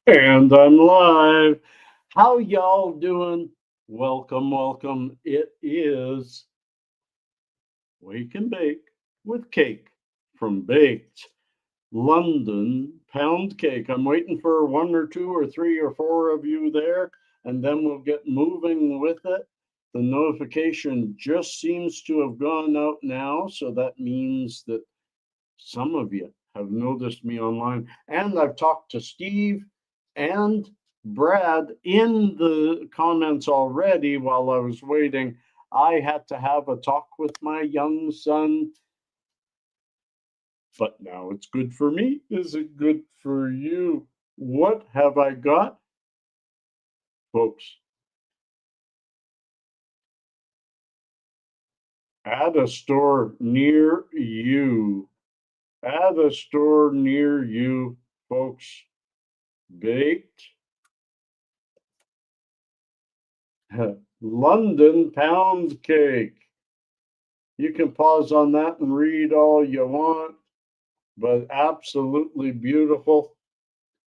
And I'm live. How y'all doing? Welcome, welcome. It is Wake and Bake with Cake from Baked London Pound Cake. I'm waiting for one or two or three or four of you there, and then we'll get moving with it. The notification just seems to have gone out now, so that means that some of you have noticed me online, and I've talked to Steve and Brad in the comments already while I was waiting. I had to have a talk with my young son, but now it's good for me. Is it good for you? What have I got, folks? At a store near you. At a store near you, folks. Baked London pound cake. You can pause on that and read all you want, but absolutely beautiful.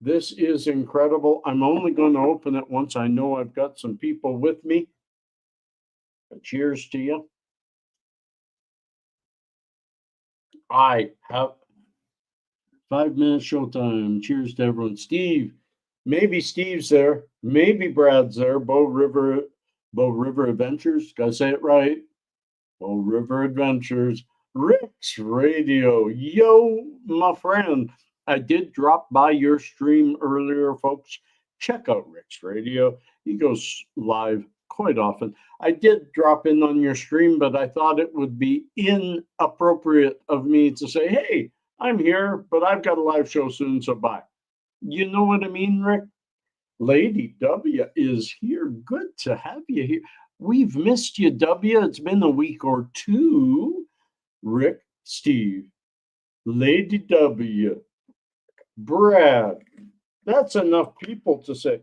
This is incredible. I'm only going to open it once I know I've got some people with me. Cheers to you. I have 5 minutes showtime. Cheers to everyone. Steve, maybe Steve's there. Maybe Brad's there. Bow River Adventures. Gotta say it right. Bow River Adventures. Rick's Radio. Yo, my friend. I did drop by your stream earlier, folks. Check out Rick's Radio. He goes live quite often. I did drop in on your stream, but I thought it would be inappropriate of me to say, hey, I'm here, but I've got a live show soon, so bye. You know what I mean, Rick? Lady W is here. Good to have you here. We've missed you, W. It's been a week or two. Rick, Steve, Lady W, Brad. That's enough people to say,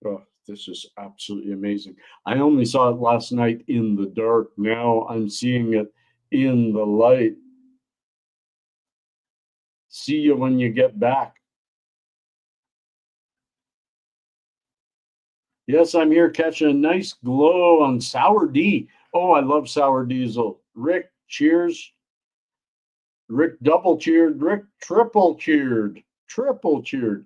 oh, this is absolutely amazing. I only saw it last night in the dark. Now I'm seeing it in the light. See you when you get back. Yes, I'm here catching a nice glow on Sour D. Oh, I love Sour Diesel. Rick, cheers. Rick double cheered. Rick triple cheered. Triple cheered.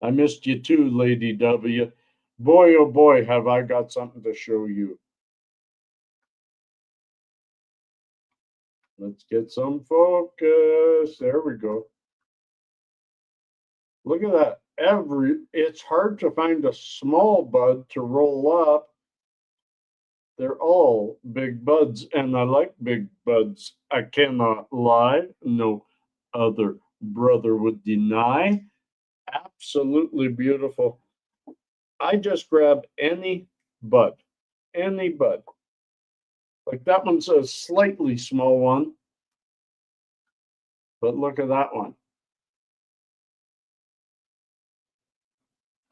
I missed you too, Lady W. Boy, oh boy, have I got something to show you. Let's get some focus. There we go. Look at that. It's hard to find a small bud to roll up. They're all big buds, and I like big buds. I cannot lie. No other brother would deny. Absolutely beautiful. I just grab any bud, any bud. Like that one's a slightly small one, but look at that one.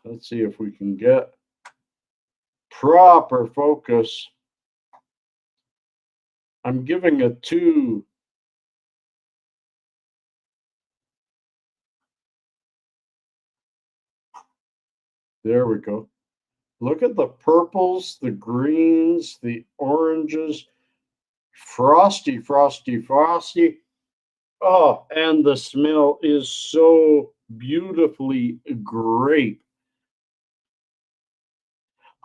Let's see if we can get proper focus. I'm giving a 2. There we go. Look at the purples, the greens, the oranges. Frosty, frosty, frosty. Oh, and the smell is so beautifully grape.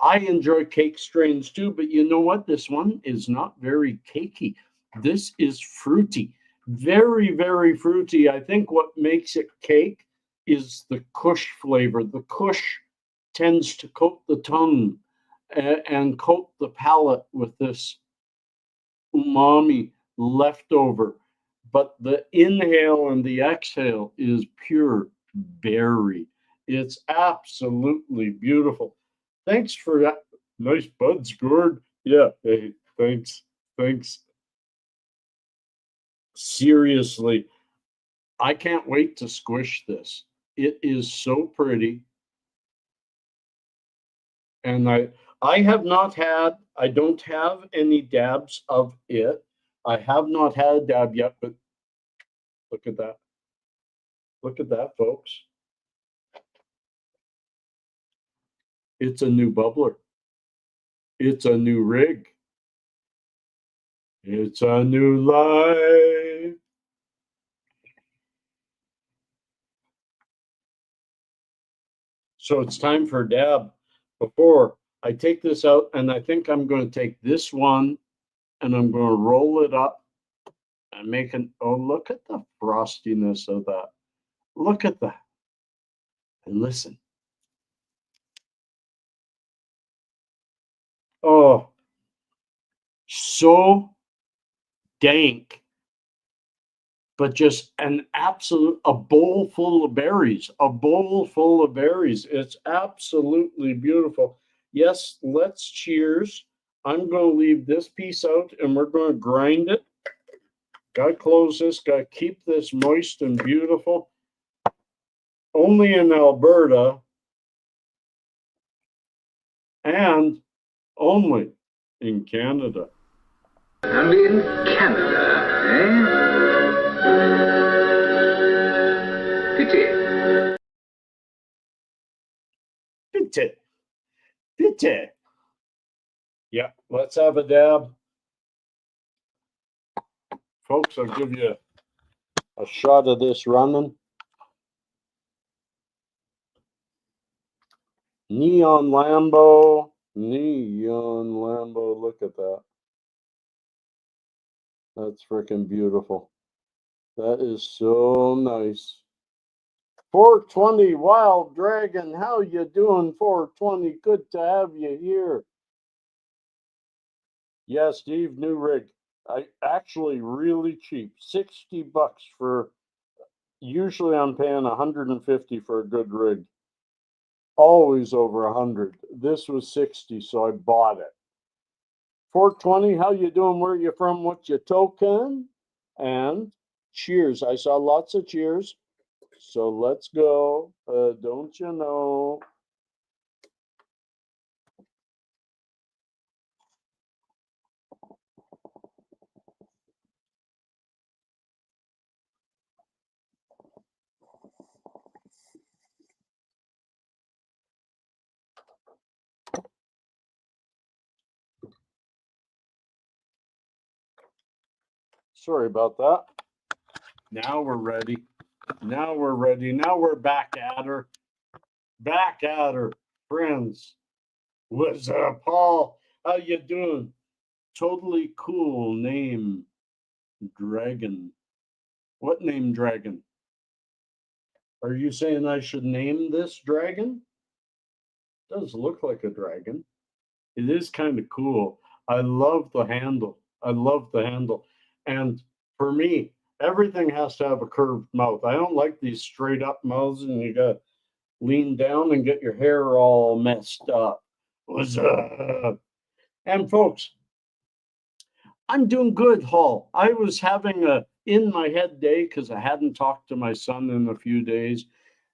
I enjoy cake strains too, but you know what? This one is not very cakey. This is fruity, very, very fruity. I think what makes it cake is the Kush flavor. The Kush tends to coat the tongue and coat the palate with this umami leftover. But the inhale and the exhale is pure berry. It's absolutely beautiful. Thanks for that. Nice buds, Gord. Yeah, hey, thanks. Thanks. Seriously, I can't wait to squish this. It is so pretty. And I have not had, I don't have any dabs of it. I have not had a dab yet, but look at that. Look at that, folks. It's a new bubbler. It's a new rig. It's a new life. So it's time for a dab. Before I take this out, and I think I'm going to take this one and I'm going to roll it up and make an, oh, look at the frostiness of that. Look at that. And listen. Oh, so dank, but just an absolute, a bowl full of berries, a bowl full of berries. It's absolutely beautiful. Yes, let's cheers. I'm going to leave this piece out and we're going to grind it. Got to close this, got to keep this moist and beautiful. Only in Alberta and only in Canada. And in Canada, eh? Pity. Pity. Yeah, let's have a dab. Folks, I'll give you a shot of this running. Neon Lambo. Neon Lambo. Look at that. That's freaking beautiful. That is so nice. 420 Wild Dragon. How you doing, 420? Good to have you here. Yeah, Steve, new rig. I actually really cheap. $60 for, usually I'm paying 150 for a good rig. Always over 100. This was 60, so I bought it. 420, how you doing? Where you from? What you token? And cheers. I saw lots of cheers. So let's go. Don't you know? Sorry about that. Now we're ready. Now we're ready. Now we're back at her. Back at her, friends. What's up, Paul? How you doing? Totally cool name, Dragon. What name, Dragon? Are you saying I should name this dragon? Does look like a dragon. It is kind of cool. I love the handle. I love the handle. And for me, everything has to have a curved mouth. I don't like these straight up mouths and you got to lean down and get your hair all messed up. What's up? And folks, I'm doing good, Hall. I was having a in my head day because I hadn't talked to my son in a few days,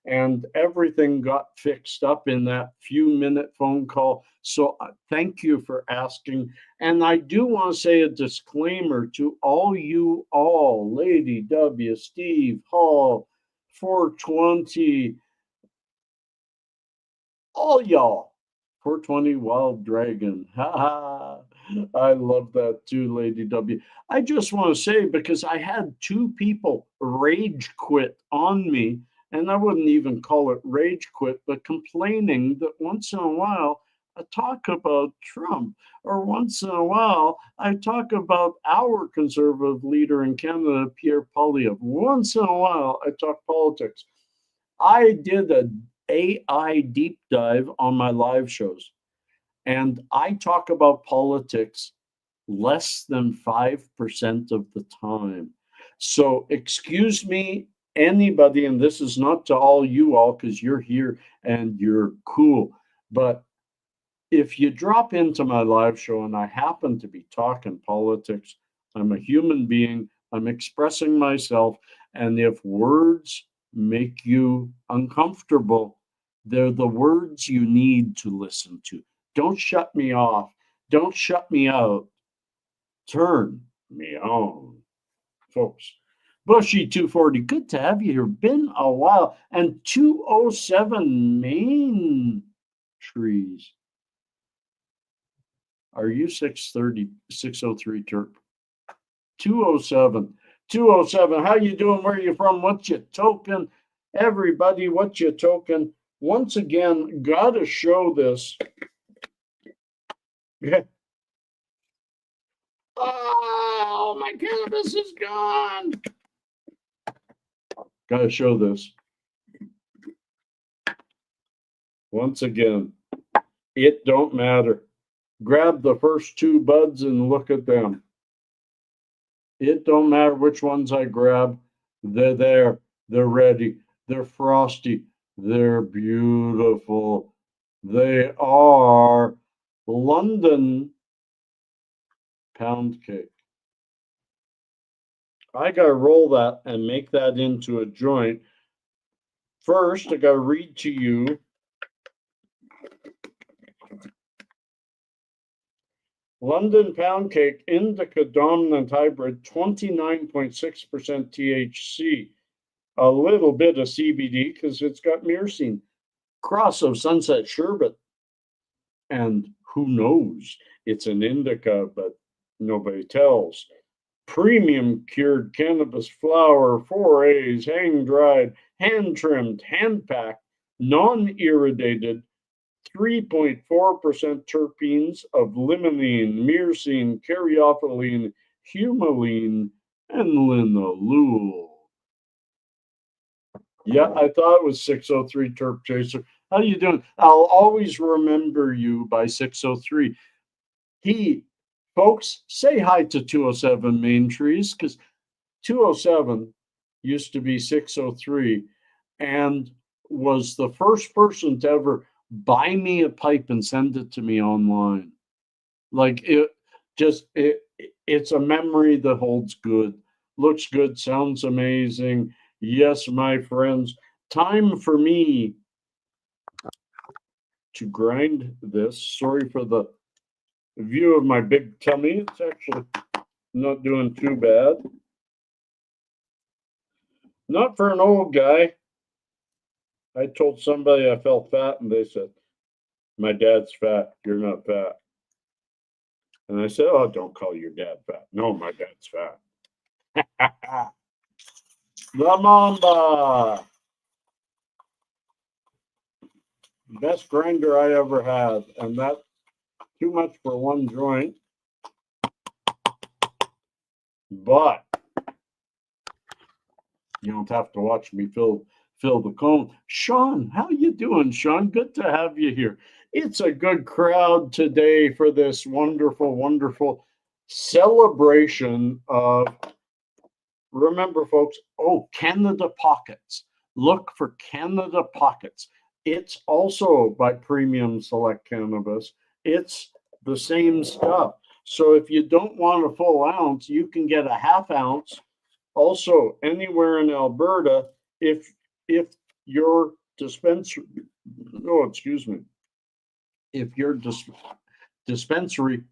and everything got fixed up in that few-minute phone call. So thank you for asking. And I do want to say a disclaimer to all, Lady W, Steve, Hall, 420, all y'all. 420 Wild Dragon. Ha ha. I love that too, Lady W. I just want to say, because I had two people rage quit on me, and I wouldn't even call it rage quit, but complaining that once in a while I talk about Trump, or once in a while I talk about our conservative leader in Canada, Pierre Poilievre. Once in a while I talk politics. I did an AI deep dive on my live shows. And I talk about politics less than 5% of the time. So, excuse me, anybody, and this is not to all you all because you're here and you're cool, but if you drop into my live show and I happen to be talking politics, I'm a human being, I'm expressing myself, and if words make you uncomfortable, they're the words you need to listen to. Don't shut me off. Don't shut me out. Turn me on, folks. Bushy 240, good to have you here. Been a while. And 207 Main trees. Are you 630, 603 Terp? 207. 207. How you doing? Where you from? What you token? Everybody, what you token? Once again, gotta show this. Oh, my cannabis is gone. Gotta show this. Once again, it don't matter. Grab the first two buds and look at them. It don't matter which ones I grab. They're there. They're ready. They're frosty. They're beautiful. They are London pound cake. I got to roll that and make that into a joint. First, I got to read to you London pound cake, indica dominant hybrid, 29.6% THC. A little bit of CBD because it's got myrcene. Cross of Sunset Sherbet. And who knows? It's an indica, but nobody tells. Premium cured cannabis flower, 4As, hang dried, hand trimmed, hand packed, non irradiated, 3.4% terpenes of limonene, myrcene, caryophyllene, humulene, and linalool. Yeah, I thought it was 603 Terp Chaser. How you doing? I'll always remember you by 603. Folks, say hi to 207 Main Trees, because 207 used to be 603 and was the first person to ever buy me a pipe and send it to me online. Like it's a memory that holds good, looks good, sounds amazing. Yes, my friends, time for me to grind this. Sorry for the view of my big tummy. It's actually not doing too bad. Not for an old guy. I told somebody I felt fat and they said, my dad's fat, you're not fat. And I said, oh, don't call your dad fat. No, my dad's fat. La Mamba. Best grinder I ever had. And that's too much for one joint. But you don't have to watch me fill the cone. Sean, how you doing, Sean? Good to have you here. It's a good crowd today for this wonderful, wonderful celebration of, remember, folks, Canada Pockets. Look for Canada Pockets. It's also by Premium Select Cannabis. It's the same stuff. So if you don't want a full ounce, you can get a half ounce. Also, anywhere in Alberta, if your dispensary, if your dispensary,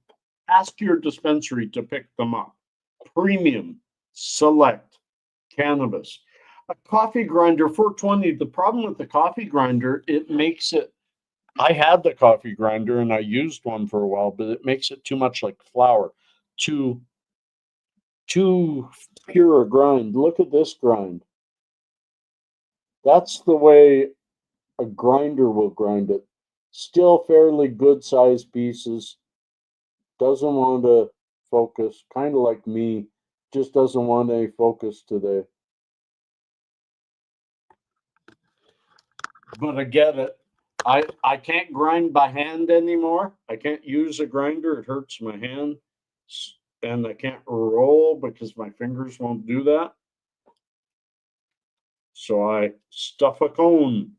ask your dispensary to pick them up. Premium Select Cannabis. A coffee grinder, 420. The problem with the coffee grinder, it makes it, I had the coffee grinder and I used one for a while, but it makes it too much like flour, too pure a grind. Look at this grind. That's the way a grinder will grind it. Still fairly good sized pieces. Doesn't want to focus, kind of like me, just doesn't want any focus today. But I get it. I can't grind by hand anymore. I can't use a grinder. It hurts my hand. And I can't roll because my fingers won't do that. So I stuff a cone.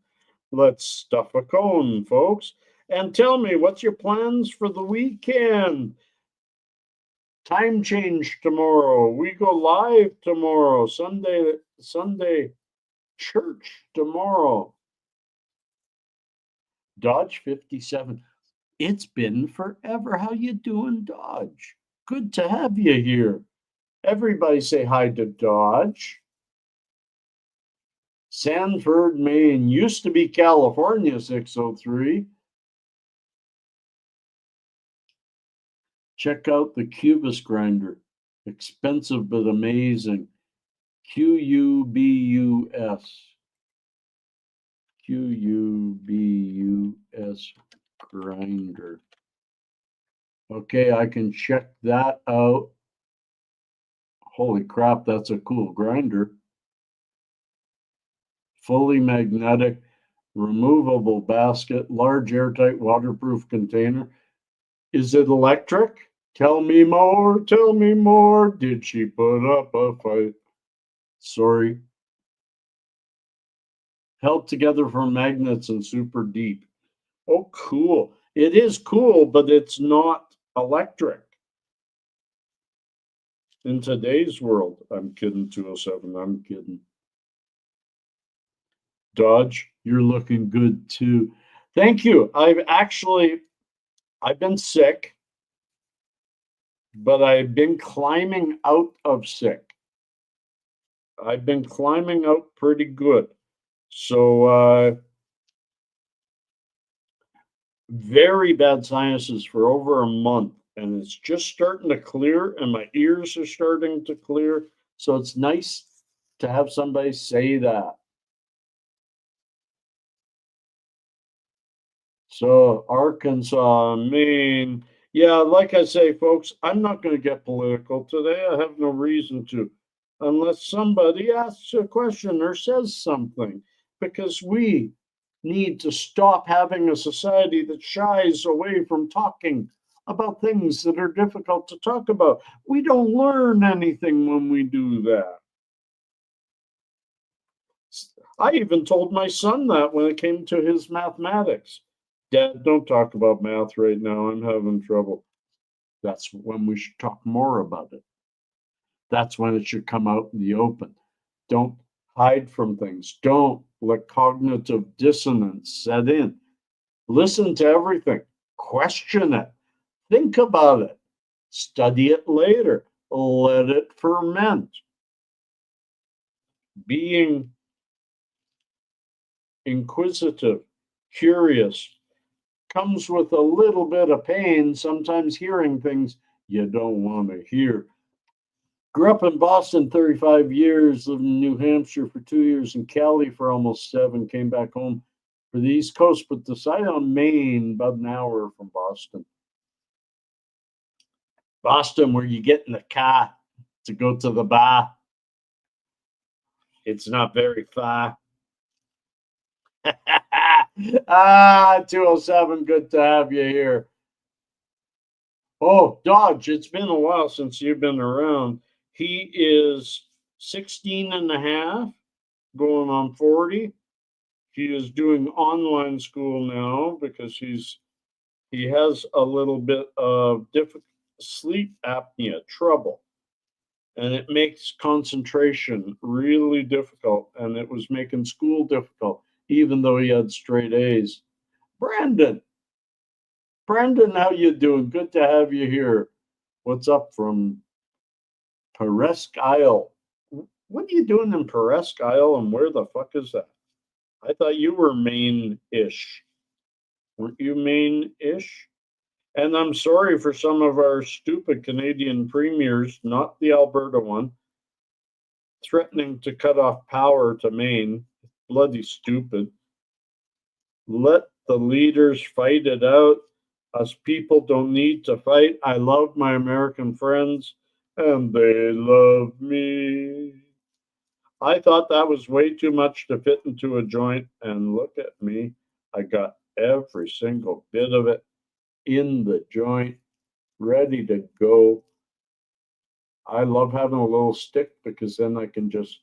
Let's stuff a cone, folks. And tell me, what's your plans for the weekend? Time change tomorrow. We go live tomorrow. Sunday church tomorrow. Dodge 57. It's been forever. How you doing, Dodge? Good to have you here. Everybody say hi to Dodge. Sanford, Maine. Used to be California, 603. Check out the Cubus grinder. Expensive but amazing. Qubus. Qubus grinder. Okay, I can check that out. Holy crap, that's a cool grinder. Fully magnetic, removable basket, large airtight waterproof container. Is it electric? Tell me more, tell me more. Did she put up a fight? Sorry. Held together from magnets and super deep. Oh, cool. It is cool, but it's not electric. In today's world, I'm kidding, 207, I'm kidding. Dodge, you're looking good too. Thank you. I've been sick, but I've been climbing out of sick. I've been climbing out pretty good. So, very bad sinuses for over a month, and it's just starting to clear, and my ears are starting to clear. So it's nice to have somebody say that. So Arkansas, Maine. Yeah, like I say, folks, I'm not going to get political today. I have no reason to, unless somebody asks a question or says something, because we need to stop having a society that shies away from talking about things that are difficult to talk about. We don't learn anything when we do that. I even told my son that when it came to his mathematics. Dad, don't talk about math right now. I'm having trouble. That's when we should talk more about it. That's when it should come out in the open. Don't hide from things. Don't let cognitive dissonance set in. Listen to everything. Question it. Think about it. Study it later. Let it ferment. Being inquisitive, curious, comes with a little bit of pain, sometimes hearing things you don't want to hear. Grew up in Boston 35 years, lived in New Hampshire for 2 years, and Cali for almost 7, came back home for the East Coast, but decided on Maine, about an hour from Boston. Boston, where you get in the car to go to the bar. It's not very far. 207, good to have you here. Oh, Dodge, it's been a while since you've been around. He is 16 and a half, going on 40. He is doing online school now because he has a little bit of sleep apnea trouble, and it makes concentration really difficult, and it was making school difficult, even though he had straight A's. Brandon, how you doing? Good to have you here. What's up from Presque Isle? What are you doing in Presque Isle, and where the fuck is that? I thought you were Maine-ish. Weren't you Maine-ish? And I'm sorry for some of our stupid Canadian premiers, not the Alberta one, threatening to cut off power to Maine. Bloody stupid. Let the leaders fight it out. Us people don't need to fight. I love my American friends, and they love me. I thought that was way too much to fit into a joint, and look at me. I got every single bit of it in the joint, ready to go. I love having a little stick because then I can just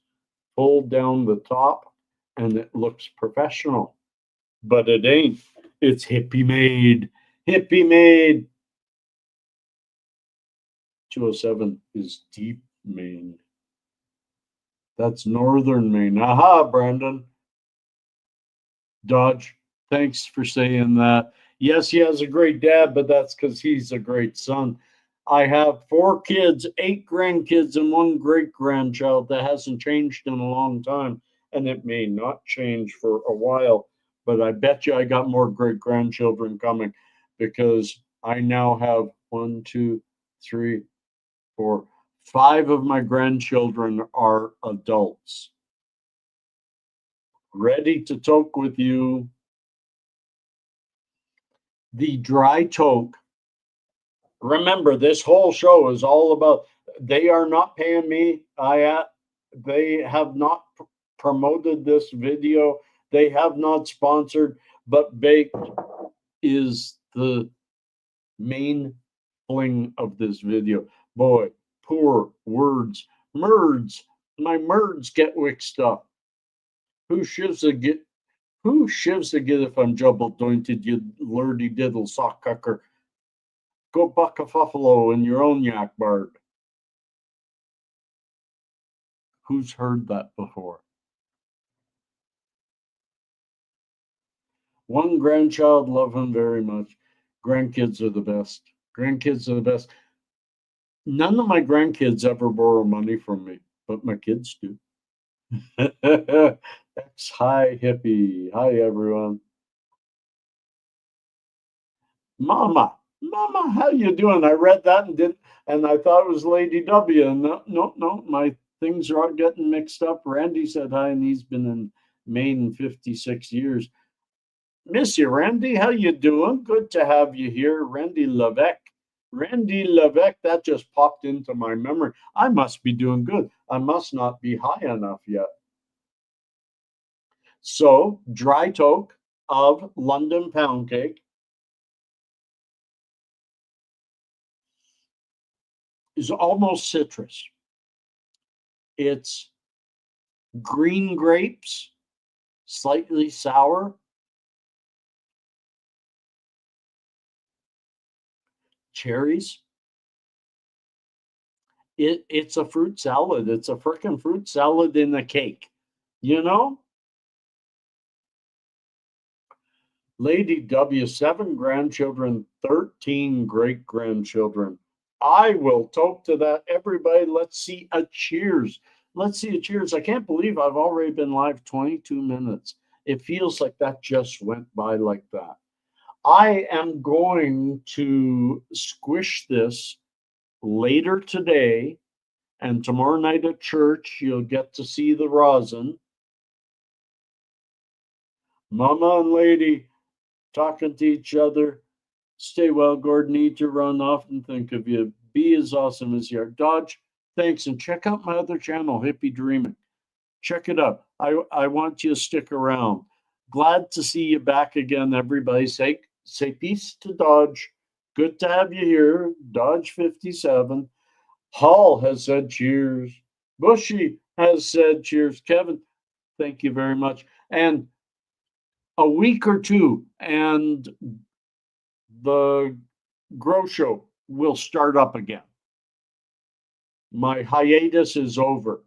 pull down the top and it looks professional. But it ain't. It's hippie made. Hippie made. 207 is deep Maine. That's northern Maine. Aha, Brandon. Dodge, thanks for saying that. Yes, he has a great dad, but that's because he's a great son. I have 4 kids, 8 grandkids, and 1 great grandchild. That hasn't changed in a long time, and it may not change for a while. But I bet you I got more great grandchildren coming because I now have 1, 2, 3, 4, 5 of my grandchildren are adults. Ready to toke with you. The dry toke. Remember, this whole show is all about, they are not paying me. They have not promoted this video. They have not sponsored, but baked is the main fling of this video. Boy, poor words. Merds. My merds get mixed up. Who shivs a git if I'm jubble jointed, you lurdy diddle sock cucker? Go buck a buffalo in your own yak bard. Who's heard that before? One grandchild, love him very much. Grandkids are the best. Grandkids are the best. None of my grandkids ever borrow money from me, but my kids do. Hi, hippie. Hi, everyone. Mama, how you doing? I read that and I thought it was Lady W. No, my things are all getting mixed up. Randy said hi, and he's been in Maine 56 years. Miss you, Randy. How you doing? Good to have you here, Randy Levesque. Randy Levesque, that just popped into my memory. I must be doing good. I must not be high enough yet. So, dry toke of London pound cake is almost citrus. It's green grapes, slightly sour, cherries. It's a fruit salad. It's a frickin' fruit salad in a cake. You know? Lady W, 7 grandchildren, 13 great grandchildren. I will toke to that. Everybody, let's see a cheers. Let's see a cheers. I can't believe I've already been live 22 minutes. It feels like that just went by like that. I am going to squish this later today, and tomorrow night at church, you'll get to see the rosin. Mama and Lady talking to each other. Stay well, Gordon. Need to run off and think of you. Be as awesome as you are. Dodge, thanks. And check out my other channel, Hippie Dreaming. Check it out. I want you to stick around. Glad to see you back again, everybody. Say peace to Dodge. Good to have you here. Dodge 57. Hall has said cheers. Bushy has said cheers. Kevin, thank you very much. And a week or two, and the Grow Show will start up again. My hiatus is over.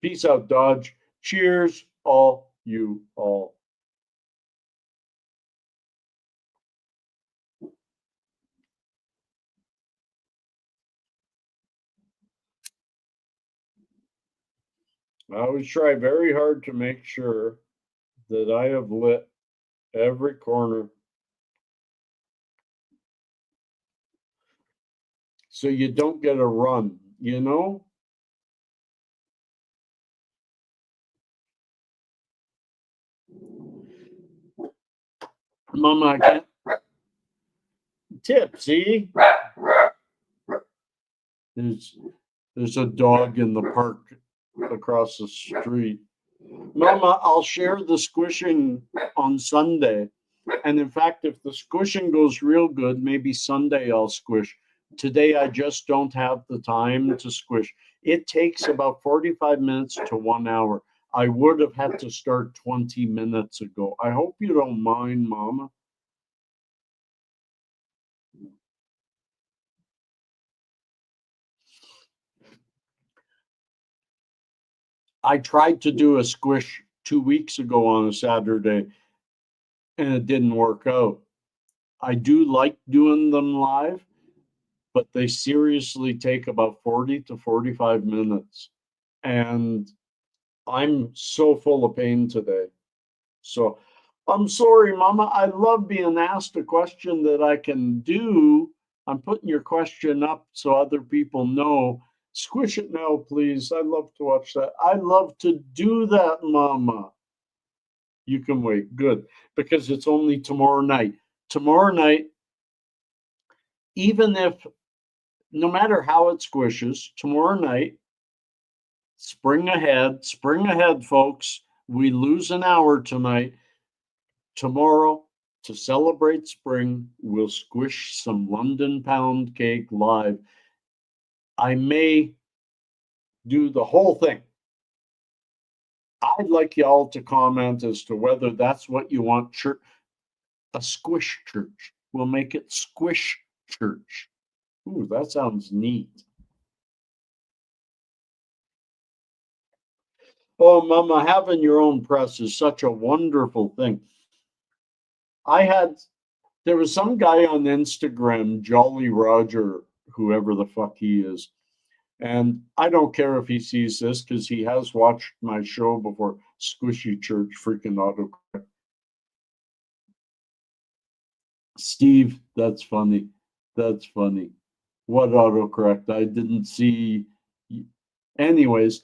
Peace out, Dodge. Cheers, all you all. I always try very hard to make sure that I have lit every corner so you don't get a run, you know? Mama, I can't. Tipsy. There's a dog in the park across the street. Mama, I'll share the squishing on Sunday. And in fact, if the squishing goes real good, maybe Sunday I'll squish. Today, I just don't have the time to squish. It takes about 45 minutes to 1 hour. I would have had to start 20 minutes ago. I hope you don't mind, Mama. I tried to do a squish 2 weeks ago on a Saturday, and it didn't work out. I do like doing them live, but they seriously take about 40 to 45 minutes. And I'm so full of pain today. So I'm sorry, Mama. I love being asked a question that I can do, I'm putting your question up so other people know. Squish it now, please. I love to watch that. I love to do that, Mama. You can wait. Good. Because it's only tomorrow night. Tomorrow night, even if, no matter how it squishes, tomorrow night, spring ahead, folks. We lose an hour tonight. Tomorrow, to celebrate spring, we'll squish some London pound cake live. I may do the whole thing. I'd like y'all to comment as to whether that's what you want. Church, a squish church. We'll make it squish church. Ooh, that sounds neat. Oh, Mama, having your own press is such a wonderful thing. There was some guy on Instagram, Jolly Roger, whoever the fuck he is. And I don't care if he sees this because he has watched my show before. Squishy Church, freaking autocorrect. Steve, that's funny. That's funny. What autocorrect? I didn't see. Anyways,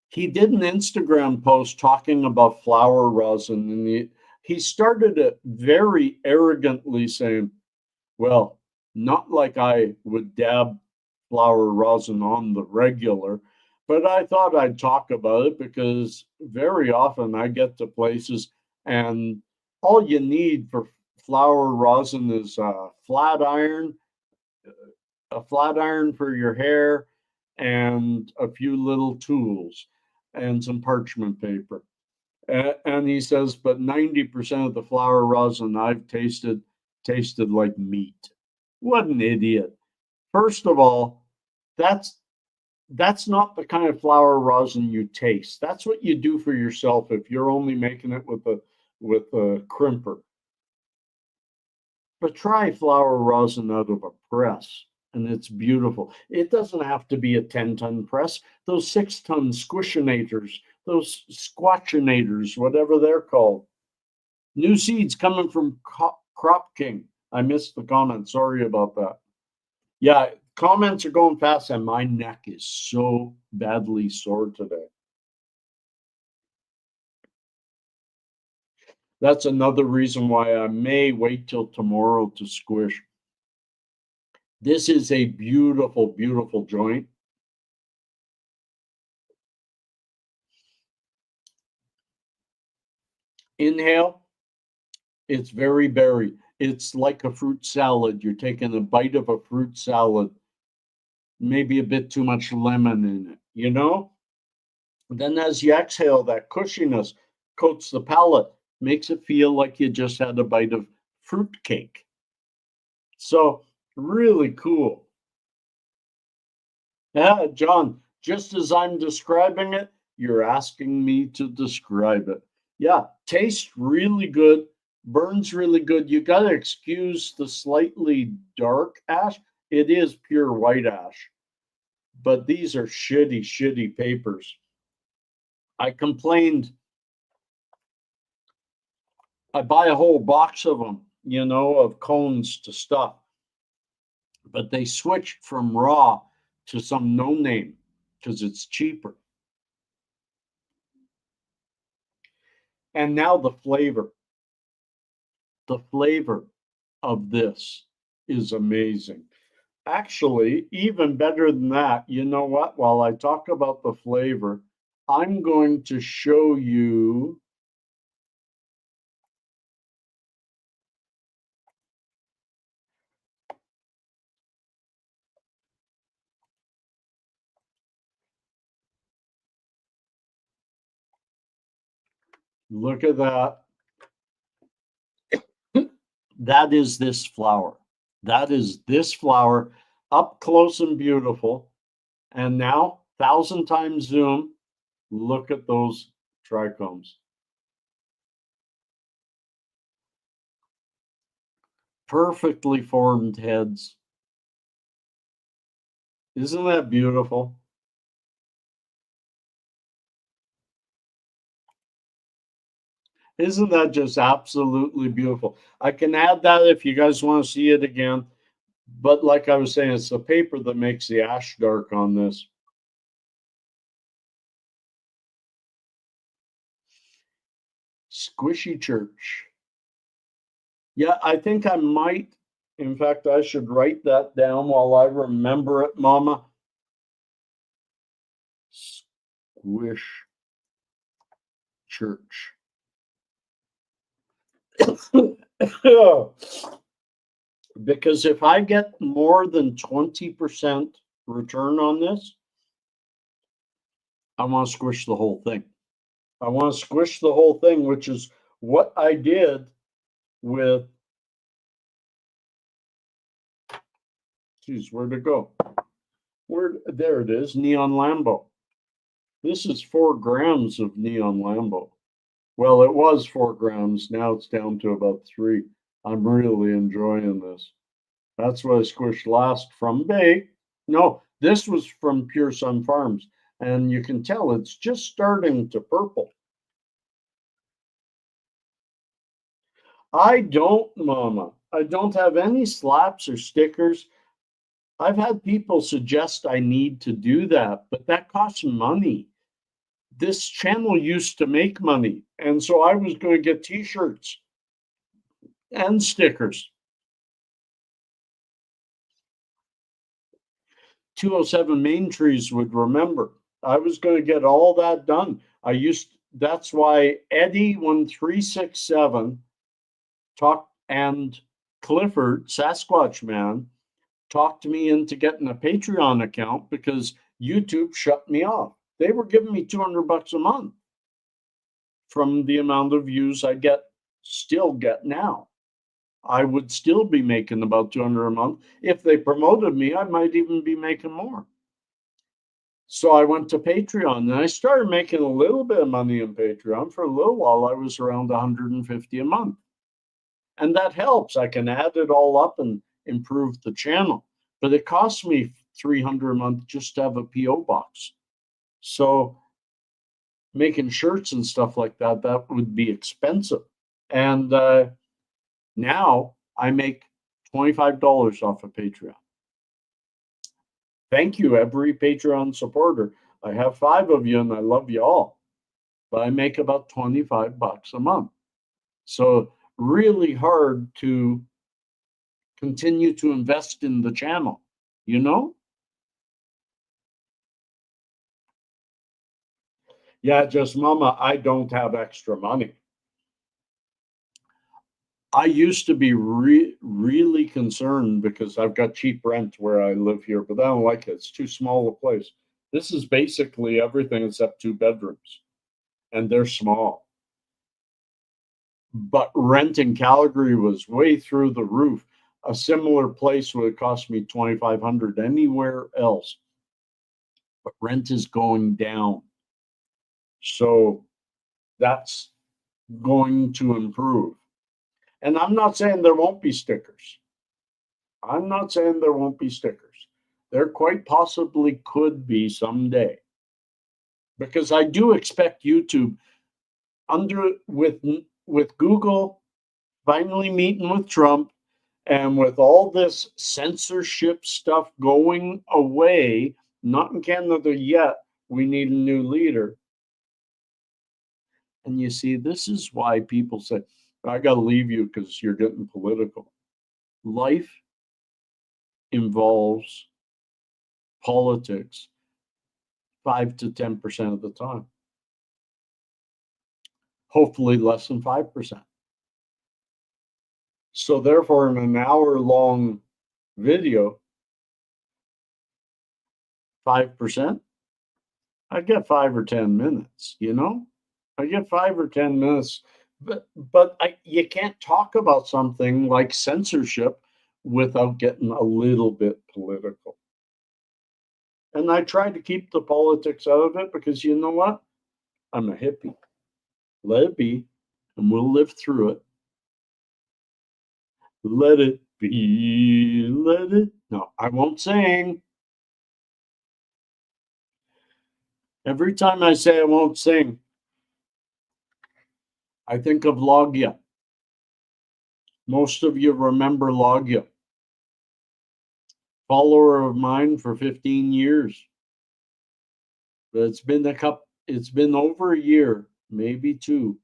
he did an Instagram post talking about flower rosin, and he started it very arrogantly saying, well, not like I would dab flower rosin on the regular, but I thought I'd talk about it because very often I get to places and all you need for flower rosin is a flat iron for your hair and a few little tools and some parchment paper. And he says, but 90% of the flower rosin I've tasted like meat. What an idiot. First of all, that's not the kind of flower rosin you taste. That's what you do for yourself if you're only making it with a crimper. But try flower rosin out of a press, and it's beautiful. It doesn't have to be a 10-ton press. Those 6-ton squishinators, those squatchinators, whatever they're called. New seeds coming from Crop King. I missed the comment. Sorry about that. Yeah, comments are going fast, and my neck is so badly sore today. That's another reason why I may wait till tomorrow to squish. This is a beautiful, beautiful joint. Inhale, it's very berry. It's like a fruit salad. You're taking a bite of a fruit salad, maybe a bit too much lemon in it, you know? Then as you exhale, that cushiness coats the palate, makes it feel like you just had a bite of fruit cake. So really cool. Yeah, John, just as I'm describing it, you're asking me to describe it. Yeah, tastes really good, burns really good. You got to excuse the slightly dark ash. It is pure white ash, but these are shitty, shitty papers. I complained. I buy a whole box of them, of cones to stuff, but they switched from raw to some no name because it's cheaper. And now the flavor of this is amazing. Actually, even better than that, you know what? While I talk about the flavor, I'm going to show you. Look at that. That is this flower. That is this flower up close and beautiful. And now, 1,000 times zoom. Look at those trichomes. Perfectly formed heads. Isn't that beautiful? Isn't that just absolutely beautiful? I can add that if you guys want to see it again. But like I was saying, it's the paper that makes the ash dark on this. Squishy Church. Yeah, I think I might. In fact, I should write that down while I remember it, Mama. Squish Church. Because if I get more than 20% return on this, I want to squish the whole thing. I want to squish the whole thing, which is what I did with, geez, where'd it go? There it is, Neon Lambo. This is 4 grams of Neon Lambo. Well, it was 4 grams. Now it's down to about 3. I'm really enjoying this. That's what I squished last from Bay. No, this was from Pure Sun Farms. And you can tell it's just starting to purple. I don't, Mama. I don't have any slaps or stickers. I've had people suggest I need to do that, but that costs money. This channel used to make money, and so I was going to get t-shirts and stickers. 207 Main Trees would remember. I was going to get all that done. That's why Eddie1367 talked, and Clifford, Sasquatch Man, talked me into getting a Patreon account because YouTube shut me off. They were giving me $200 a month from the amount of views I still get now. I would still be making about $200 a month. If they promoted me, I might even be making more. So I went to Patreon and I started making a little bit of money on Patreon. For a little while, I was around $150 a month. And that helps. I can add it all up and improve the channel. But it costs me $300 a month just to have a PO box. So making shirts and stuff like that, that would be expensive. And now I make $25 off of Patreon. Thank you, every Patreon supporter. I have 5 of you and I love you all. But I make about $25 a month. So really hard to continue to invest in the channel, you know? Yeah, just Mama, I don't have extra money. I used to be really concerned because I've got cheap rent where I live here, but I don't like it. It's too small a place. This is basically everything except 2 bedrooms, and they're small. But rent in Calgary was way through the roof. A similar place would have cost me $2,500 anywhere else. But rent is going down. So that's going to improve. And I'm not saying there won't be stickers. I'm not saying there won't be stickers. There quite possibly could be someday. Because I do expect YouTube with Google finally meeting with Trump and with all this censorship stuff going away, not in Canada yet, we need a new leader. And you see, this is why people say, I got to leave you because you're getting political. Life involves politics 5 to 10% of the time. Hopefully less than 5%. So therefore, in an hour-long video, 5%, I get 5 or 10 minutes, you know? I get 5 or 10 minutes, but you can't talk about something like censorship without getting a little bit political. And I try to keep the politics out of it because you know what? I'm a hippie. Let it be, and we'll live through it. Let it be, let it. No, I won't sing. Every time I say I won't sing, I think of Loggia. Most of you remember Loggia. Follower of mine for 15 years. But it's been over a year, maybe two,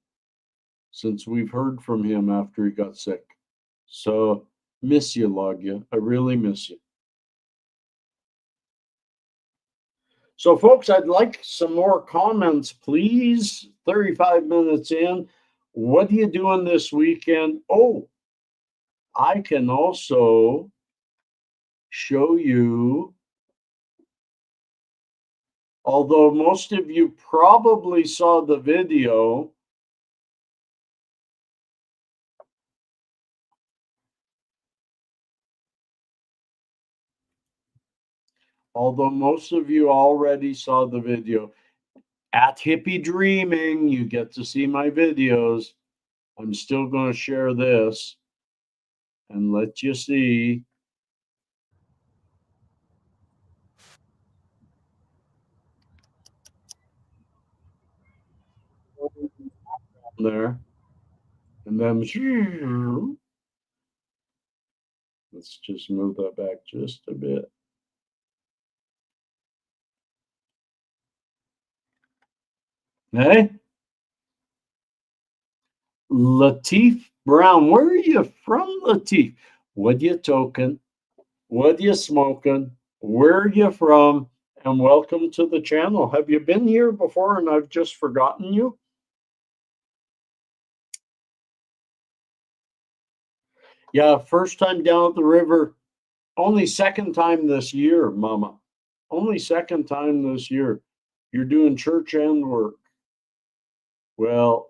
since we've heard from him after he got sick. So miss you, Loggia. I really miss you. So, folks, I'd like some more comments, please. 35 minutes in. What are you doing this weekend? Oh, I can also show you, although most of you probably saw the video, although most of you already saw the video, at Hippie Dreaming, you get to see my videos. I'm still going to share this and let you see. There. And then let's just move that back just a bit. Hey, Latif Brown, where are you from, Latif? What you token? What you smoking? Where are you from? And welcome to the channel. Have you been here before and I've just forgotten you? Yeah, first time down at the river. Only second time this year, Mama. Only second time this year. You're doing church and work. Well,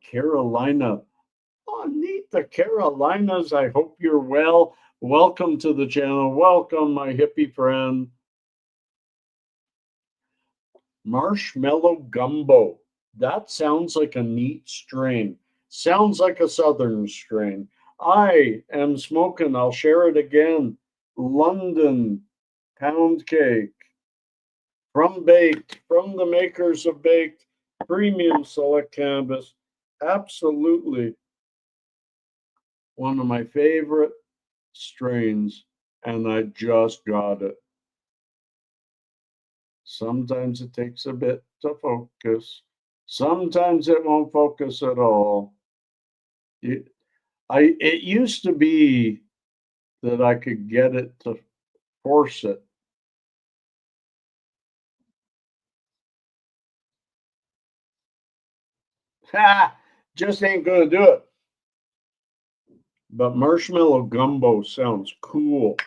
Carolina. Oh, neat. The Carolinas. I hope you're well. Welcome to the channel. Welcome, my hippie friend. Marshmallow gumbo. That sounds like a neat strain. Sounds like a southern strain. I am smoking. I'll share it again. London pound cake from Baked, from the makers of Baked, premium select cannabis. Absolutely one of my favorite strains, and I just got it. Sometimes it takes a bit to focus. Sometimes it won't focus at all. It used to be that I could get it to force it. Ha! Just ain't gonna do it. But marshmallow gumbo sounds cool.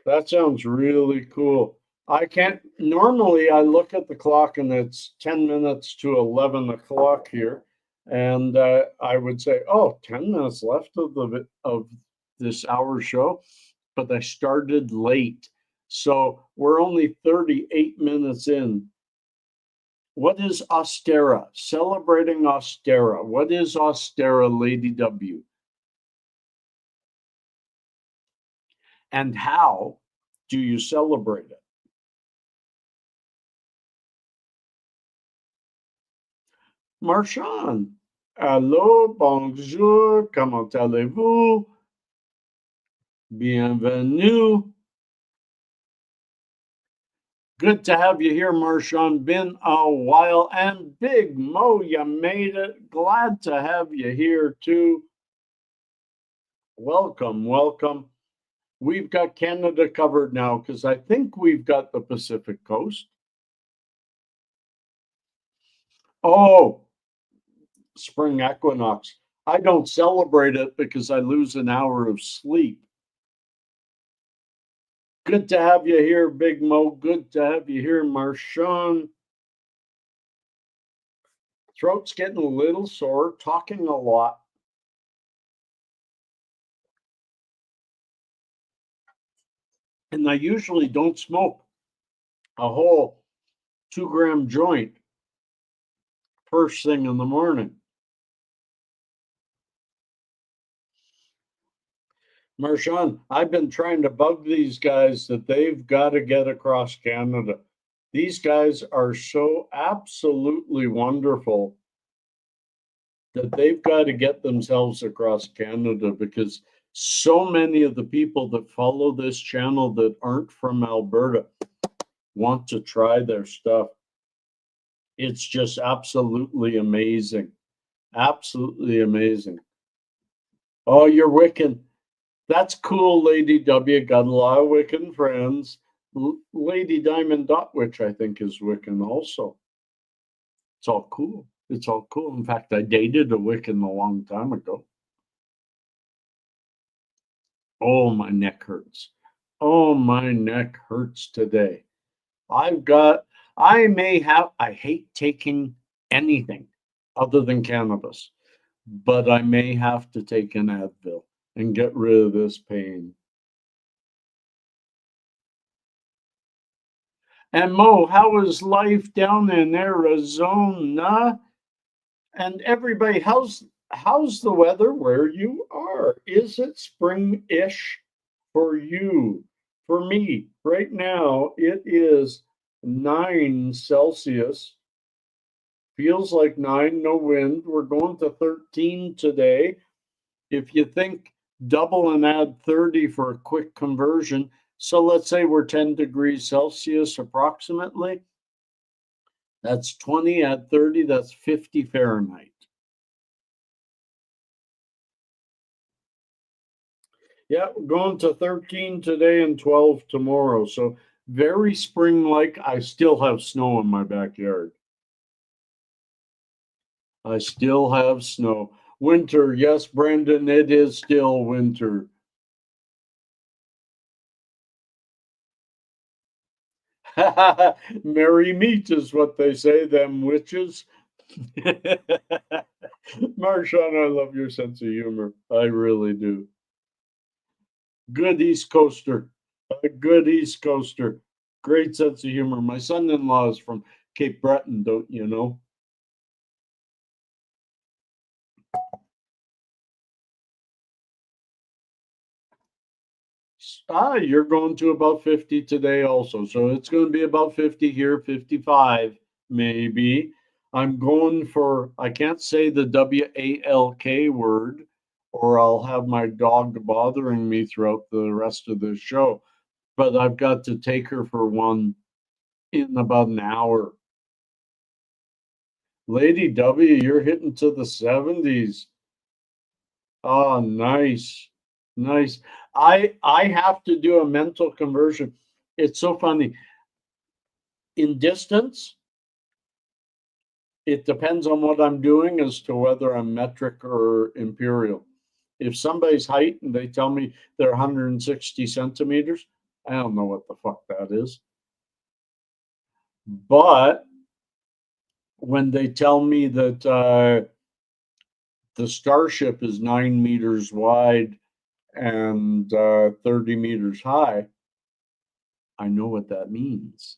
That sounds really cool. I can't normally I look at the clock and it's 10 minutes to 11 o'clock here. And I would say, oh, 10 minutes left of this hour show, but I started late. So we're only 38 minutes in. What is Austera? Celebrating Austera. What is Austera, Lady W? And how do you celebrate it? Marchand. Allô, bonjour, comment allez-vous? Bienvenue. Good to have you here, Marchand. Been a while. And Big Mo, you made it. Glad to have you here, too. Welcome, welcome. We've got Canada covered now because I think we've got the Pacific Coast. Oh, spring equinox. I don't celebrate it because I lose an hour of sleep. Good to have you here, Big Mo. Good to have you here, Marchand. Throat's getting a little sore, talking a lot. And I usually don't smoke a whole 2-gram joint first thing in the morning. Marchand, I've been trying to bug these guys that they've got to get across Canada. These guys are so absolutely wonderful that they've got to get themselves across Canada, because so many of the people that follow this channel that aren't from Alberta want to try their stuff. It's just absolutely amazing. Absolutely amazing. Oh, you're Wiccan. That's cool, Lady W. Got a lot of Wiccan friends. Lady Diamond Dot Witch, I think, is Wiccan also. It's all cool. It's all cool. In fact, I dated a Wiccan a long time ago. Oh, my neck hurts. Oh, my neck hurts today. I hate taking anything other than cannabis, but I may have to take an Advil and get rid of this pain. And Mo, how is life down in Arizona? And everybody, how's the weather where you are? Is it spring-ish for you? For me, right now, it is 9 Celsius. Feels like 9, no wind. We're going to 13 today. If you think double and add 30 for a quick conversion, so let's say we're 10 degrees Celsius approximately. That's 20, add 30, that's 50 Fahrenheit. Yeah, we're going to 13 today and 12 tomorrow. So very spring-like. I still have snow in my backyard. I still have snow. Winter, yes, Brandon, it is still winter. Merry meet is what they say, them witches. Marshawn, I love your sense of humor. I really do. Good East Coaster. A good East Coaster. Great sense of humor. My son-in-law is from Cape Breton, don't you know? You're going to about 50 today also. So it's going to be about 50 here, 55 maybe. I'm going for, I can't say the WALK word, or I'll have my dog bothering me throughout the rest of the show. But I've got to take her for one in about an hour. Lady W, you're hitting to the 70s. Oh, nice. Nice. I have to do a mental conversion. It's so funny. In distance, it depends on what I'm doing as to whether I'm metric or imperial. If somebody's height and they tell me they're 160 centimeters, I don't know what the fuck that is. But when they tell me that the Starship is 9 meters wide and 30 meters high, I know what that means.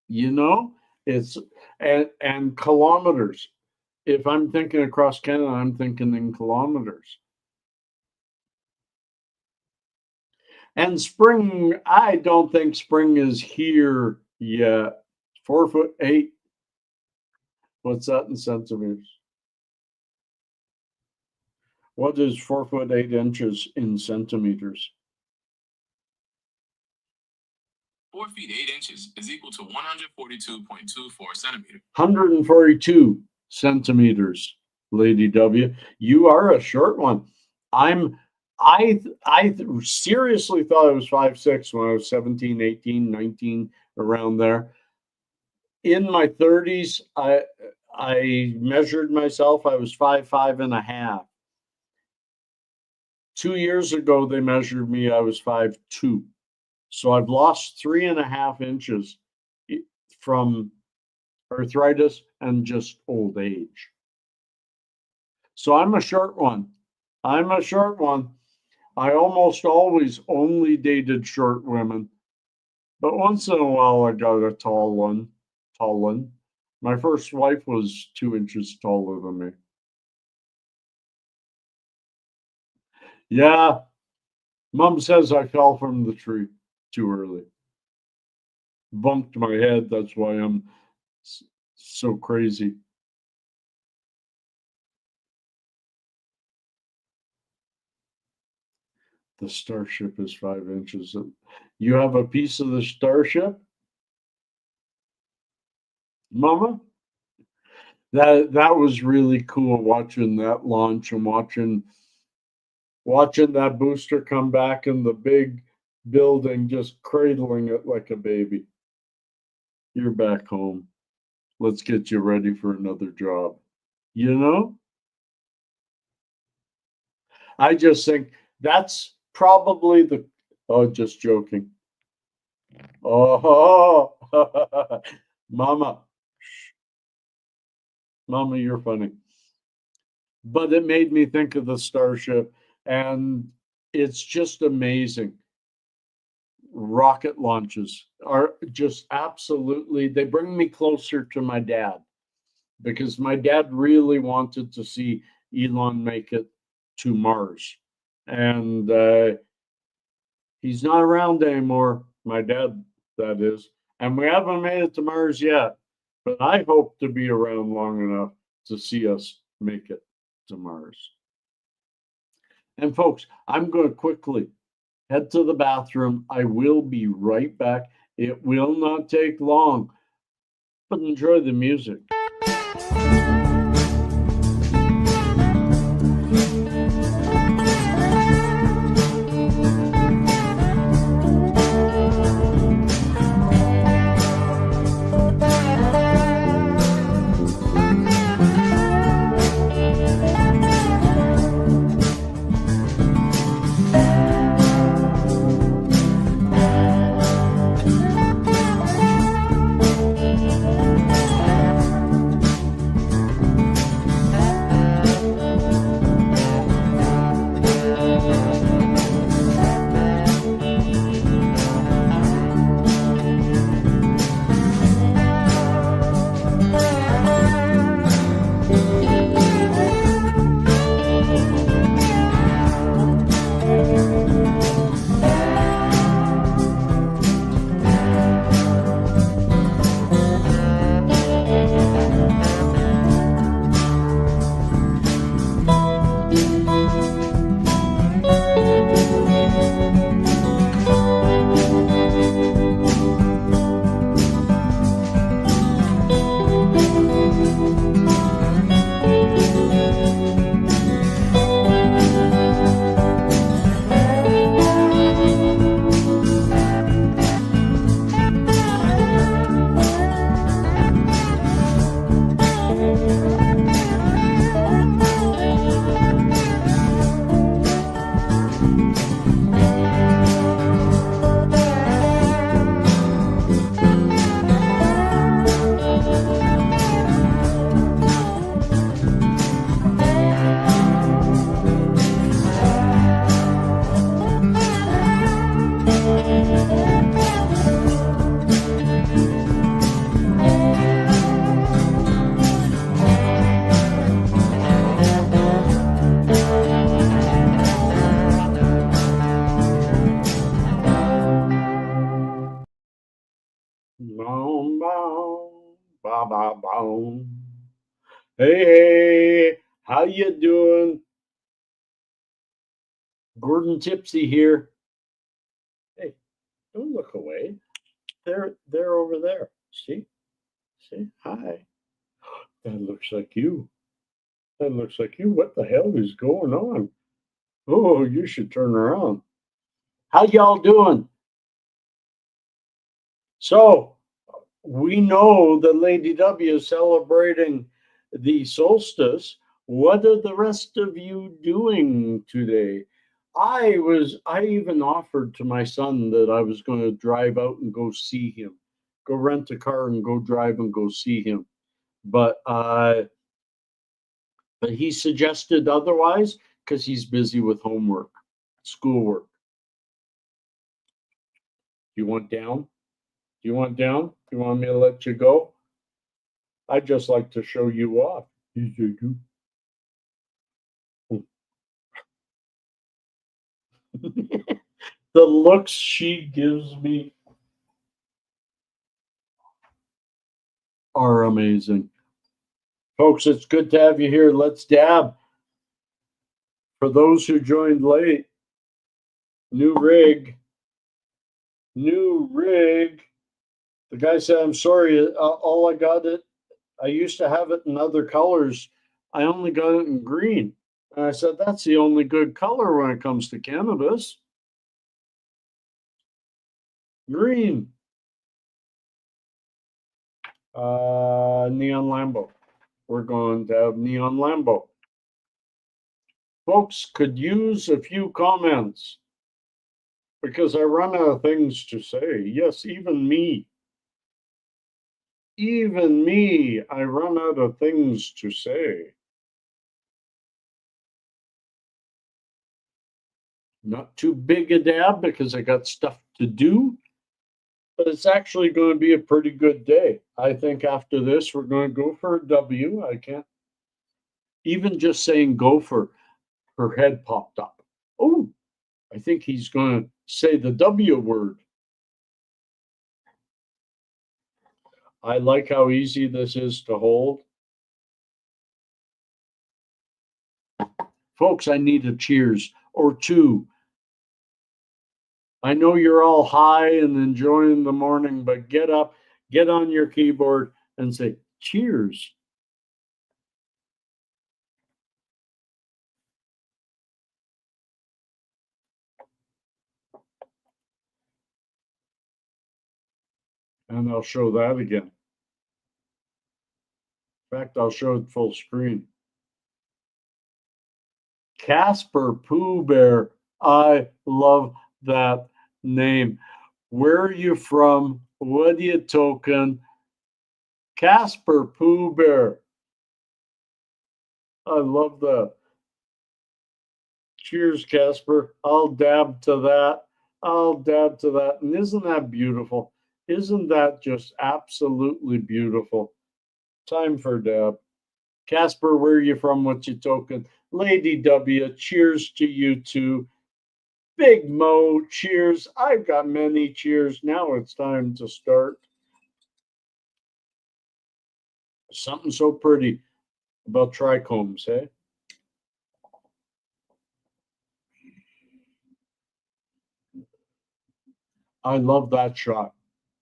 You know, it's and kilometers. If I'm thinking across Canada, I'm thinking in kilometers. And spring, I don't think spring is here yet. 4'8". What's that in centimeters? What is 4'8" in centimeters? 4 feet 8 inches is equal to 142.24 centimeters. 142 centimeters, Lady W. You are a short one. I seriously thought I was 5'6" when I was 17, 18, 19, around there. In my 30s, I measured myself. I was 5'5.5". 2 years ago, they measured me. I was 5'2". So I've lost 3.5 inches from arthritis and just old age. So I'm a short one. I'm a short one. I almost always only dated short women, but once in a while I got a tall one. Tall one. My first wife was 2 inches taller than me. Yeah, Mom says I fell from the tree too early. bumped my head. That's why I'm so crazy. The starship is 5 inches. You have a piece of the starship, Mama? That was really cool watching that launch and watching that booster come back in the big building, just cradling it like a baby. You're back home. Let's get you ready for another job. You know? I just think that's probably the. Oh, just joking. Oh, Mama. Mama, you're funny. But it made me think of the starship, and it's just amazing. Rocket launches are just absolutely, they bring me closer to my dad because my dad really wanted to see Elon make it to Mars. And he's not around anymore, my dad, that is. And we haven't made it to Mars yet, but I hope to be around long enough to see us make it to Mars. And folks, I'm going to quickly head to the bathroom. I will be right back. It will not take long, but enjoy the music. Boom, boom, ba, ba, boom. Hey, hey, how you doing? Gordon Tipsy here. Hey, don't look away. They're over there. See? See? Hi. That looks like you. That looks like you. What the hell is going on? Oh, you should turn around. How y'all doing? So, we know that Lady W is celebrating the solstice. What are the rest of you doing today? I even offered to my son that I was going to drive out and go see him, go rent a car and go drive and go see him. But he suggested otherwise because he's busy with homework, schoolwork. You want down? You want down? You want me to let you go? I'd just like to show you off. The looks she gives me. are amazing. Folks, it's good to have you here. Let's dab. For those who joined late, new rig. The guy said, I'm sorry, all I got it, I used to have it in other colors. I only got it in green. And I said, that's the only good color when it comes to cannabis. Green. Neon Lambo. We're going to have Neon Lambo. Folks, could use a few comments because I run out of things to say. Yes, even me. Even me, I run out of things to say. Not too big a dab because I got stuff to do, but it's actually going to be a pretty good day. I think after this, we're going to go for a W. I can't even just saying go for her head popped up. Oh, I think he's going to say the W word. I like how easy this is to hold. Folks, I need a cheers or two. I know you're all high and enjoying the morning, but get up, get on your keyboard and say cheers. And I'll show that again. In fact, I'll show it full screen. Casper Pooh Bear. I love that name. Where are you from? What do you token? Casper Pooh Bear. I love that. Cheers, Casper. I'll dab to that. I'll dab to that. And isn't that beautiful? Isn't that just absolutely beautiful? Time for dab. Casper, where are you from? What's your token? Lady W, cheers to you too. Big Mo, cheers. I've got many cheers. Now it's time to start. Something so pretty about trichomes, hey? I love that shot.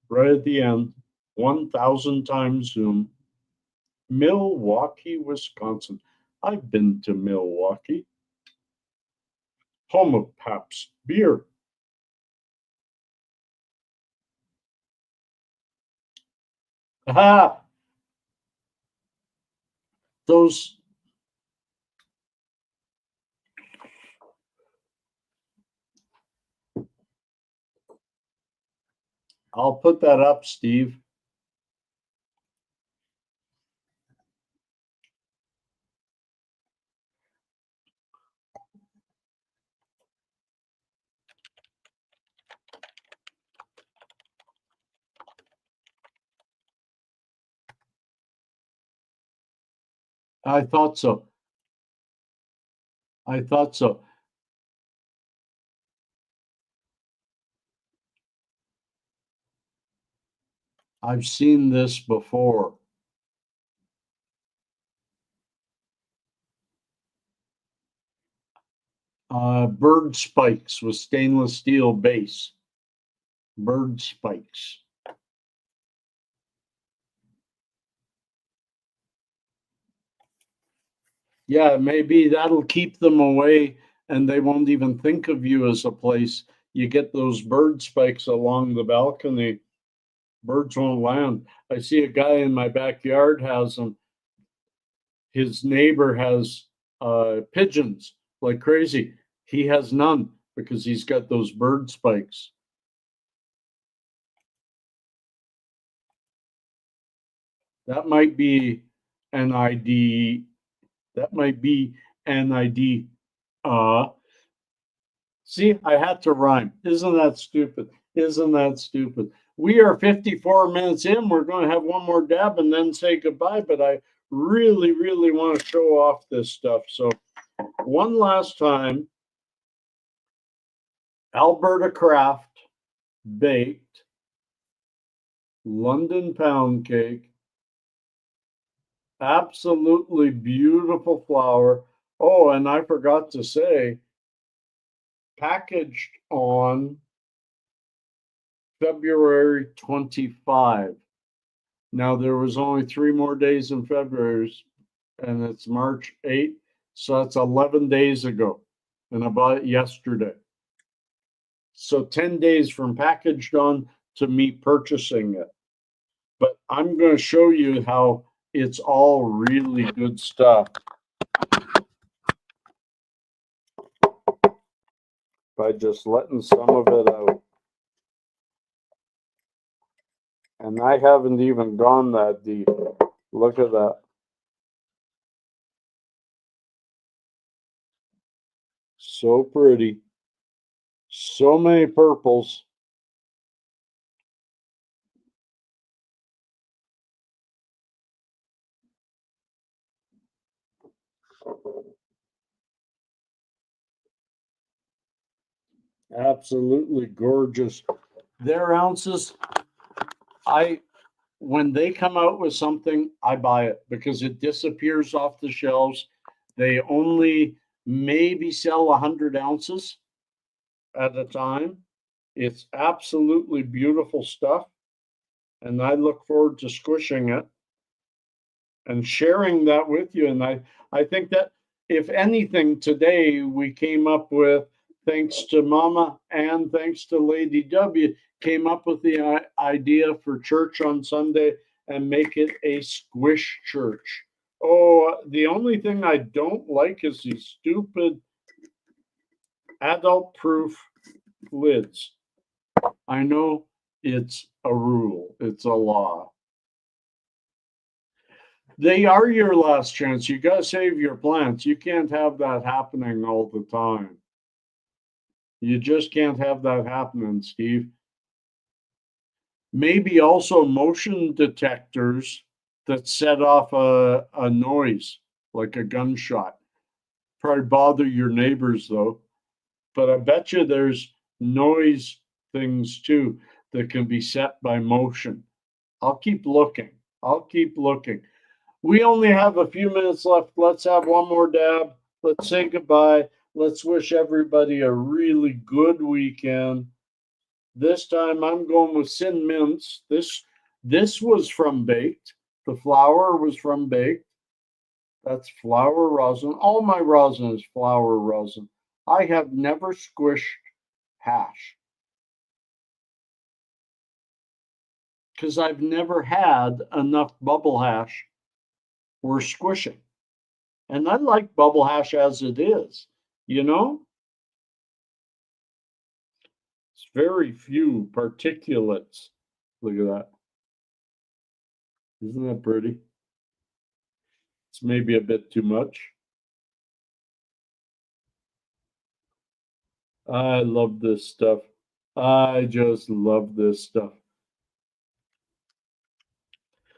Right at the end, 1,000 times zoom. Milwaukee, Wisconsin. I've been to Milwaukee. Home of Pabst beer. Aha! Those. I'll put that up, Steve. I thought so. I thought so. I've seen this before. Bird spikes with stainless steel base. Bird spikes. Yeah, maybe that'll keep them away and they won't even think of you as a place. You get those bird spikes along the balcony. Birds won't land. I see a guy in my backyard has them. His neighbor has pigeons like crazy. He has none because he's got those bird spikes. That might be an ID. That might be an ID. See, I had to rhyme. Isn't that stupid? Isn't that stupid? We are 54 minutes in. We're going to have one more dab and then say goodbye. But I really, really want to show off this stuff. So one last time, Alberta Craft Baked London Pound Cake Absolutely beautiful flower. Oh, and I forgot to say, packaged on February 25. Now there was only 3 more days in February, and it's March 8th, so that's 11 days ago, and I bought it yesterday. So 10 days from packaged on to me purchasing it. But I'm going to show you how it's all really good stuff by just letting some of it out. And I haven't even gone that deep. Look at that. So pretty. So many purples. Absolutely gorgeous. Their ounces, when they come out with something, I buy it because it disappears off the shelves. They only maybe sell 100 ounces at a time. It's absolutely beautiful stuff. And I look forward to squishing it and sharing that with you. And I think that if anything, today we came up with, thanks to Mama and thanks to Lady W, came up with the idea for church on Sunday and make it a squish church. Oh, the only thing I don't like is these stupid adult proof lids. I know it's a rule, it's a law. They are your last chance. You got to save your plants. You can't have that happening all the time. You just can't have that happening, Steve. Maybe also motion detectors that set off a noise, like a gunshot. Probably bother your neighbors, though. But I bet you there's noise things too that can be set by motion. I'll keep looking. I'll keep looking. We only have a few minutes left. Let's have one more dab. Let's say goodbye. Let's wish everybody a really good weekend. This time I'm going with Sin Mints. This was from Baked. The flower was from Baked. That's flower rosin. All my rosin is flower rosin. I have never squished hash because I've never had enough bubble hash or squishing. And I like bubble hash as it is, you know? It's very few particulates. Look at that. Isn't that pretty? It's maybe a bit too much. I love this stuff. I just love this stuff.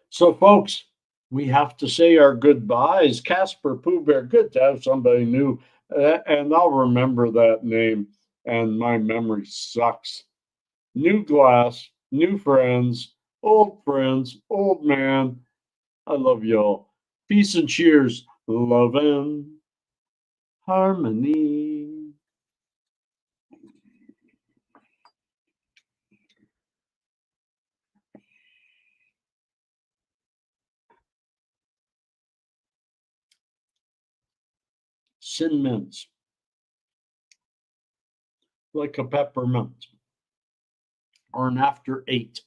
So, folks, we have to say our goodbyes. Casper Pooh Bear, good to have somebody new. And I'll remember that name. And my memory sucks. New glass, new friends, old man. I love y'all. Peace and cheers. Love and harmony. Sin mints. Like a peppermint. Or an after 8.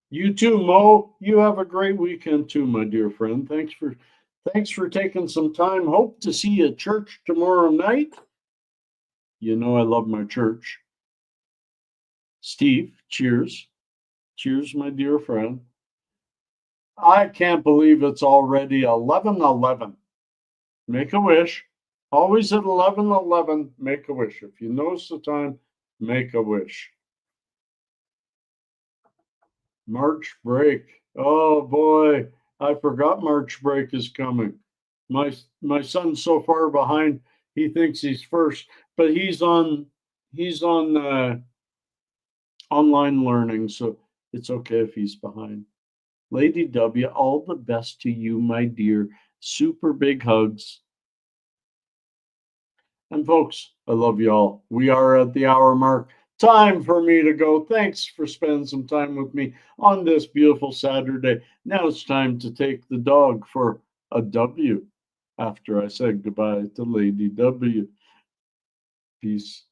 You too, Mo. You have a great weekend too, my dear friend. Thanks for taking some time. Hope to see you at church tomorrow night. You know I love my church. Steve, cheers. Cheers, my dear friend. I can't believe it's already 11:11. Make a wish. Always at 11:11, make a wish. If you notice the time, make a wish. March break. Oh boy, I forgot March break is coming. My son's so far behind, he thinks he's first, but he's on online learning, so it's okay if he's behind. Lady W, all the best to you, my dear. Super big hugs. And folks, I love you all. We are at the hour mark. Time for me to go. Thanks for spending some time with me on this beautiful Saturday. Now it's time to take the dog for a W after I said goodbye to Lady W. Peace.